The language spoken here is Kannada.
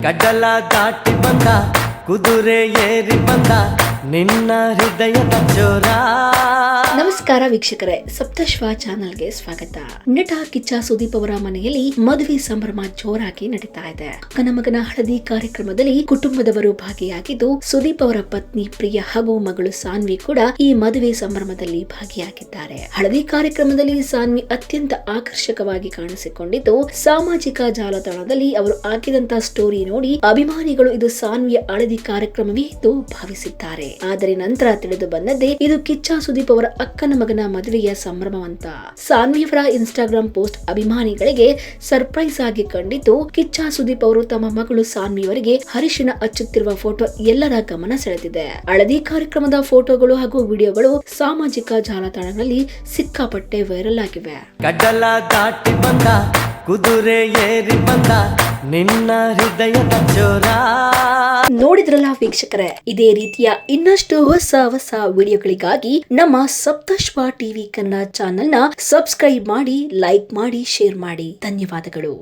ಗಡ್ಡಲ ದಾಟಿ ಬಂದ ಕುದುರೆ ಏರಿ ಬಂದ ನಿನ್ನ ಹೃದಯದ ಚೋರ. ನಮಸ್ಕಾರ ವೀಕ್ಷಕರೇ, ಸಪ್ತಶ್ವ ಚಾನಲ್ಗೆ ಸ್ವಾಗತ. ನಟ ಕಿಚ್ಚ ಸುದೀಪ್ ಅವರ ಮನೆಯಲ್ಲಿ ಮದುವೆ ಸಂಭ್ರಮ ಜೋರಾಗಿ ನಡೀತಾ ಇದೆ. ಅಕ್ಕನ ಮಗನ ಹಳದಿ ಕಾರ್ಯಕ್ರಮದಲ್ಲಿ ಕುಟುಂಬದವರು ಭಾಗಿಯಾಗಿದ್ದು, ಸುದೀಪ್ ಅವರ ಪತ್ನಿ ಪ್ರಿಯಾ ಹಾಗೂ ಮಗಳು ಸಾನ್ವಿ ಕೂಡ ಈ ಮದುವೆ ಸಂಭ್ರಮದಲ್ಲಿ ಭಾಗಿಯಾಗಿದ್ದಾರೆ. ಹಳದಿ ಕಾರ್ಯಕ್ರಮದಲ್ಲಿ ಸಾನ್ವಿ ಅತ್ಯಂತ ಆಕರ್ಷಕವಾಗಿ ಕಾಣಿಸಿಕೊಂಡಿದ್ದು, ಸಾಮಾಜಿಕ ಜಾಲತಾಣದಲ್ಲಿ ಅವರು ಹಾಕಿದಂತ ಸ್ಟೋರಿ ನೋಡಿ ಅಭಿಮಾನಿಗಳು ಇದು ಸಾನ್ವಿಯ ಹಳದಿ ಕಾರ್ಯಕ್ರಮವೇ ಎಂದು ಭಾವಿಸಿದ್ದಾರೆ. ಆದರೆ ನಂತರ ತಿಳಿದು ಬಂದದ್ದೇ ಇದು ಕಿಚ್ಚ ಸುದೀಪ್ ಅವರ ಅಕ್ಕನ ಮಗನ ಮದುವೆಯ ಸಂಭ್ರಮವಂತ. ಸಾನ್ವಿಯವರ ಇನ್ಸ್ಟಾಗ್ರಾಮ್ ಪೋಸ್ಟ್ ಅಭಿಮಾನಿಗಳಿಗೆ ಸರ್ಪ್ರೈಸ್ ಆಗಿ ಕಂಡಿದ್ದು, ಕಿಚ್ಚ ಸುದೀಪ್ ಅವರು ತಮ್ಮ ಮಗಳು ಸಾನ್ವಿಯವರಿಗೆ ಅರಿಶಿನ ಹಚ್ಚುತ್ತಿರುವ ಫೋಟೋ ಎಲ್ಲರ ಗಮನ ಸೆಳೆದಿದೆ. ಹಳದಿ ಕಾರ್ಯಕ್ರಮದ ಫೋಟೋಗಳು ಹಾಗೂ ವಿಡಿಯೋಗಳು ಸಾಮಾಜಿಕ ಜಾಲತಾಣಗಳಲ್ಲಿ ಸಿಕ್ಕಾಪಟ್ಟೆ ವೈರಲ್ ಆಗಿವೆ. ಗಡ್ಡಲ ದಾಟಿ ಬಂದ ಕುದುರೆ ಏರಿ ಬಂದ ನಿನ್ನ ಹೃದಯದ ಚೋರ. ನೋಡಿದ್ರಲ್ಲ ವೀಕ್ಷಕರೇ, ಇದೇ ರೀತಿಯ ಇನ್ನಷ್ಟು ಹೊಸ ವಿಡಿಯೋಗಳಿಗಾಗಿ ನಮ್ಮ ಸಪ್ತಶ್ವ ಟಿವಿ ಕನ್ನಡ ಚಾನೆಲ್ ನ ಸಬ್ಸ್ಕ್ರೈಬ್ ಮಾಡಿ, ಲೈಕ್ ಮಾಡಿ, ಶೇರ್ ಮಾಡಿ. ಧನ್ಯವಾದಗಳು.